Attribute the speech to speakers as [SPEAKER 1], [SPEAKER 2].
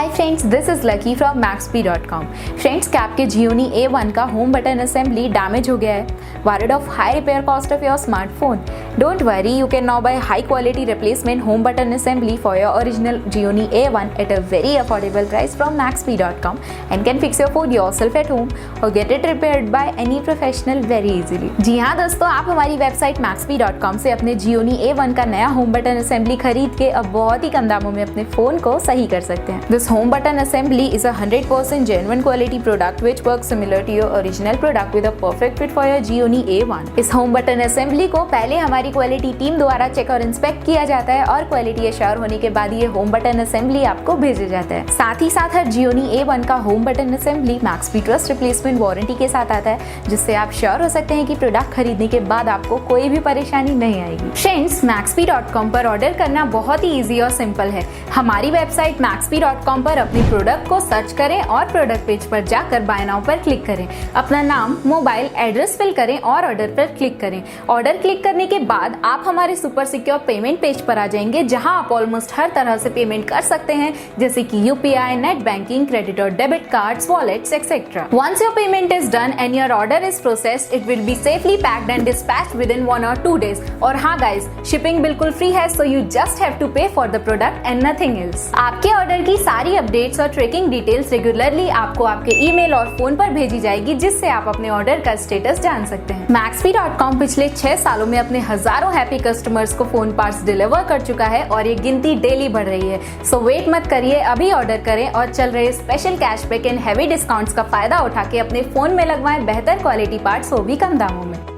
[SPEAKER 1] Hi friends, this is lucky from Maxbhi.com। Friends, क्या आपके Gionee A1 का home button assembly damage हो गया है? Worried of high repair cost of your smartphone? Don't worry, you can now buy high quality replacement home button assembly for your original Gionee A1 at a very affordable price from Maxbhi.com and can fix your phone yourself at home or get it repaired by any professional very easily। जी हाँ दोस्तों, आप हमारी website Maxbhi.com से अपने Gionee A1 का नया home button assembly खरीद के अब बहुत ही कम दामों में अपने फोन को सही कर सकते हैं। This home button assembly is a 100% genuine quality product which works similar to your original product with a perfect fit for your Gionee A1। इस home button assembly को पहले हमारी क्वालिटी टीम द्वारा चेक और इंस्पेक्ट किया जाता है और क्वालिटी एश्योर होने के बाद ये होम बटन असेंबली आपको भेजा जाता है। साथ ही साथ हर Gionee A1 का home button assembly Maxbhi trust replacement warranty के साथ आता है, जिससे आप श्योर हो सकते हैं कि प्रोडक्ट खरीदने के बाद आपको कोई भी परेशानी नहीं आएगी। फ्रेंड्स, Maxbhi.com पर ऑर्डर करना बहुत ही ईजी और सिंपल है। हमारी वेबसाइट Maxbhi.com पर अपनी प्रोडक्ट को सर्च करें और प्रोडक्ट पेज पर जाकर बाय नाउ पर क्लिक करें। अपना नाम, मोबाइल, एड्रेस फिल करें और ऑर्डर पर क्लिक करें। ऑर्डर क्लिक करने के बाद आप हमारे सुपर सिक्योर पेमेंट पेज पर आ जाएंगे, जहां आप ऑलमोस्ट हर तरह से पेमेंट कर सकते हैं, जैसे कि यूपीआई, नेट बैंकिंग, क्रेडिट और debit cards, wallets etcetera. Once your payment is done and your order is processed, it will be safely packed and dispatched within 1 or 2 days। और हाँ गाइस, शिपिंग बिल्कुल free है, so you just have to pay for the product and nothing else. आपके order की सारी updates और tracking details regularly आपको आपके ईमेल और फोन पर भेजी जाएगी, जिससे आप अपने ऑर्डर का स्टेटस जान सकते हैं। Maxbhi.com पिछले 6 सालों में अपने हजारों हैप्पी कस्टमर्स को फोन पार्ट्स डिलीवर कर चुका है और ये गिनती डेली बढ़ रही है। सो वेट मत करिए, अभी ऑर्डर करें और चल रहे special cashback and heavy discounts का फायदा उठा के अपने फोन में लगवाएं बेहतर क्वालिटी पार्ट्स, वो भी कम दामों में।